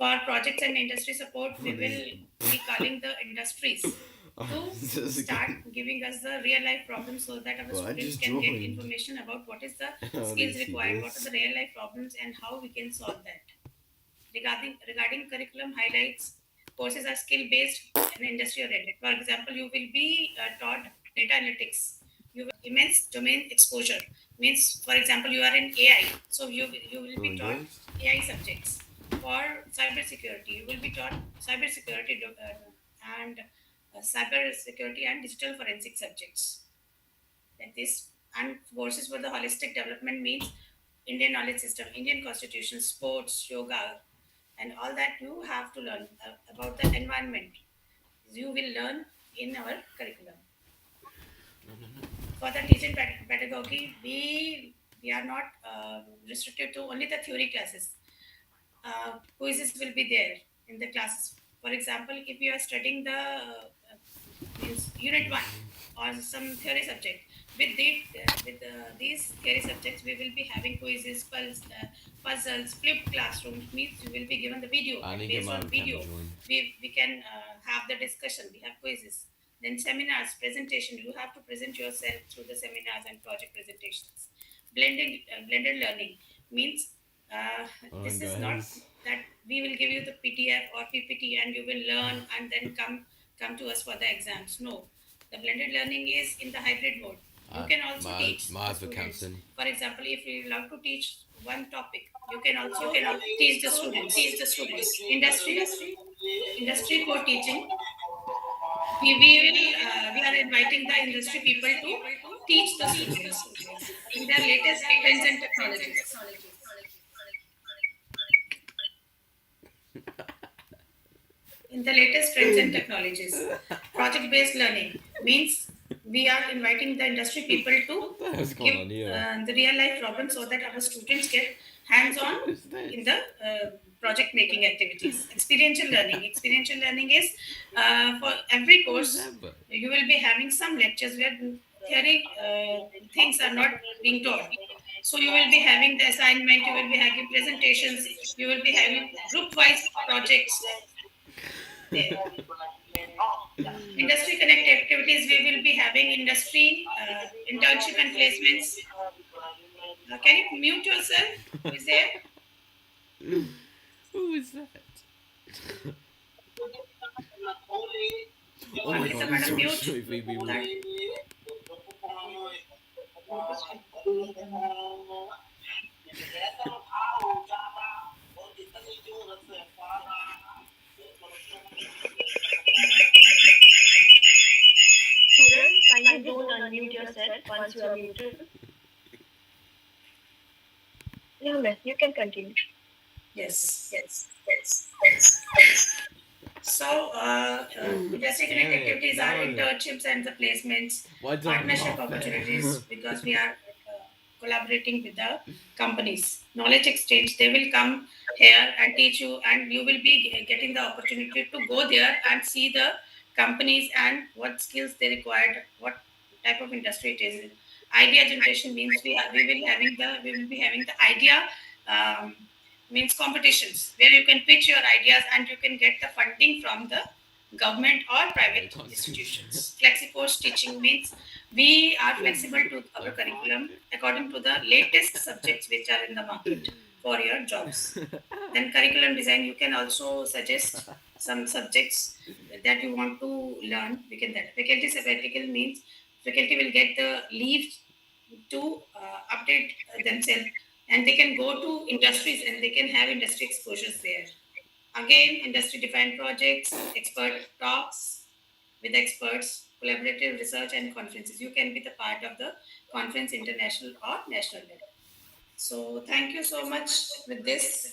For projects and industry support, we will be calling the industries to start giving us the real life problems so that our But I students just can get joined. information about what is the I don't need skills to see required, what are the this. real life problems, and how we can solve that. Regarding curriculum highlights, courses are skill based and industry oriented. For example, you will be taught data analytics. You will immense domain exposure. Means, for example, you are in AI, so you will be Going taught ghost? AI subjects. For cybersecurity, you will be taught cybersecurity and cybersecurity and digital forensic subjects like this. And courses for the holistic development means Indian knowledge system, Indian constitution, sports, yoga, and all that you have to learn about the environment. You will learn in our curriculum. For the teaching pedagogy, we are not restricted to only the theory classes. Quizzes will be there in the classes. For example, if you are studying the means unit one or some theory subject, with these theory subjects, we will be having quizzes, puzzles, flipped classrooms. Means you will be given the video, I and didn't get based my on camera video, joined. we can have the discussion. We have quizzes. Then seminars, presentation. You have to present yourself through the seminars and project presentations. Blended learning means uh, Hold on, this is not guys. that we will give you the PDF or PPT and you will learn and then come to us for the exams. No, the blended learning is in the hybrid mode. You can also teach My the advert students. counseling. For example, if you love to teach one topic, you can You also can also teach the students. teach the students. Industry, Industry, industry for teaching. We are inviting the industry people to teach the students in their latest trends and technologies. In the latest trends and technologies. Project based learning means we are inviting the industry people to What the hell's going give on here? the real life problems so that our students get hands on What is in this? the project making activities. Experiential learning. Experiential learning is for every What is course that but? you will be having some lectures where theory things are not being taught. So you will be having the assignment, you will be having presentations, you will be having group wise projects there. Industry connect activities, we will be having industry internship and placements. Can you mute yourself? Who is there? Who is that? Oh my Pandita god, it's madam, so mute. straight baby. That students, kindly don't unmute yourself once you are muted. Yeah, ma'am, you can continue. yes. So, industry connect Damn it, activities are down it. internships and the placements, Why don't partnership off opportunities it? because we are collaborating with the companies. Knowledge exchange, they will come here and teach you, and you will be getting the opportunity to go there and see the companies and what skills they required, what type of industry it is. Idea generation means we will be having the idea. Means competitions where you can pitch your ideas and you can get the funding from the government or I private can't see shit. institutions. Flexi course teaching means we are flexible to our The curriculum fuck? according to the latest subjects which are in the market for your jobs. Then curriculum design, you can also suggest some subjects that you want to learn. We can that faculty sabbatical means faculty will get the leave to update themselves and they can go to industries and they can have industry exposures there. Again, industry defined projects, expert talks with experts, collaborative research and conferences. You can be the part of the conference international or national level. So thank you so much with this.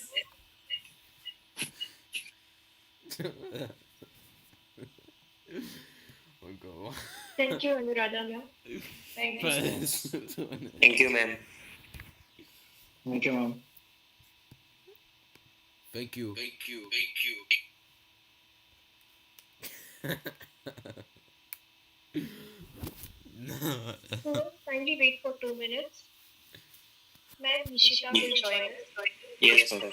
Oh god. Thank you, Anuradha, ma'am. Thank you But so it's much. Thank you, ma'am. Thank you, ma'am. Thank you. No. Students, kindly wait for 2 minutes. Ma'am, Nishita will join us. Yes, madam.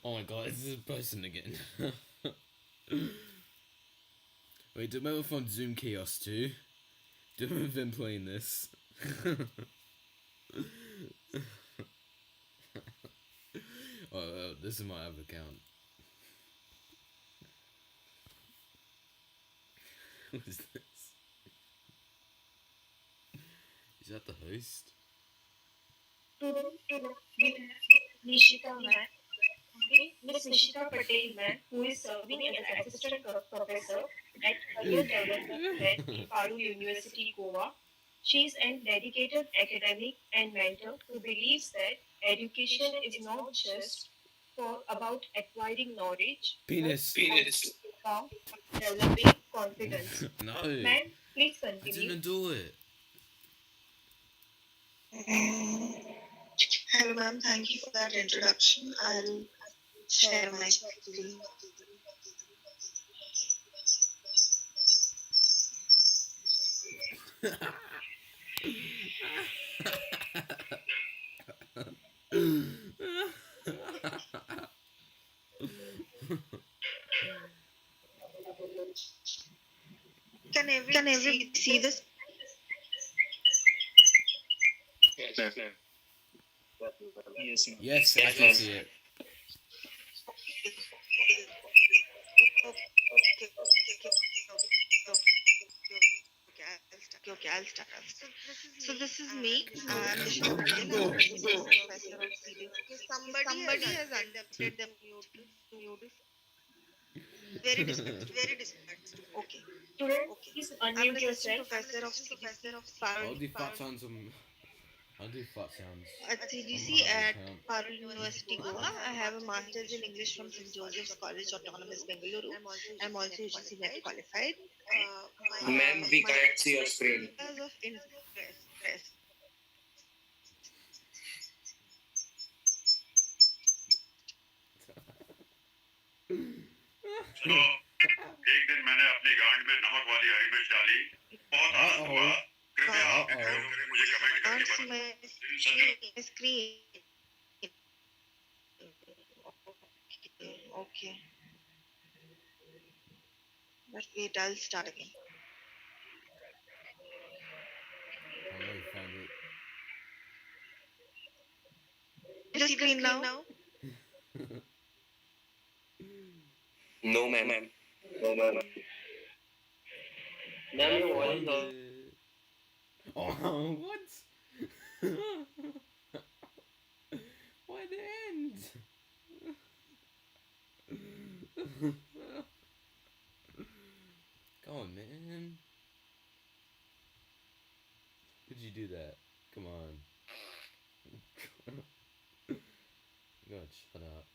Oh my god, it's this person again. Wait, do remember from Zoom Chaos 2? Do you remember them playing this? Oh, this is my other account. What is this? Is that the host? Nishita ma'am. Okay, Miss Nishita Patel ma'am, who is serving as an assistant professor at Career Development Head in Parul University, Goa. She is a dedicated academic and mentor who believes that education is not just for about acquiring knowledge, Penis. but also about developing confidence. No. Ma'am, please I continue. didn't do it. Hello, ma'am. Thank you for that introduction. I'll share my screen. Can everybody see this? Yes, ma'am. Yes, ma'am. Yes, I can see it. Okay, I'll start. So this is me, and this is Go. professor of physics. Somebody has understood them. Mute. Very distant. Okay. Student, Okay. please I'm unmute an assistant yourself. professor of physics. I'll do fat sounds on. I'll do fat sounds. At CGC at Parul University, Goa. I have a master's in English from St. Joseph's College, Autonomous, Bengaluru. I'm also UGC NET qualified. Ma'am, we can't see your screen. Because of interest. सुनो एक दिन मैंने अपनी गांड में नमक वाली हरी मिर्च डाली बहुत आनंद हुआ कृपया आप भी प्रयोग करें मुझे कमेंट करके Once बताएं my Sanju screen. Okay. But wait, I'll start again. Oh no, you found it. The screen now. No, ma'am. No, ma'am. Ma'am, your voice is Found low. it. Oh, what? Why the end? Come on, man. Would you do that? Come on. God, shut up.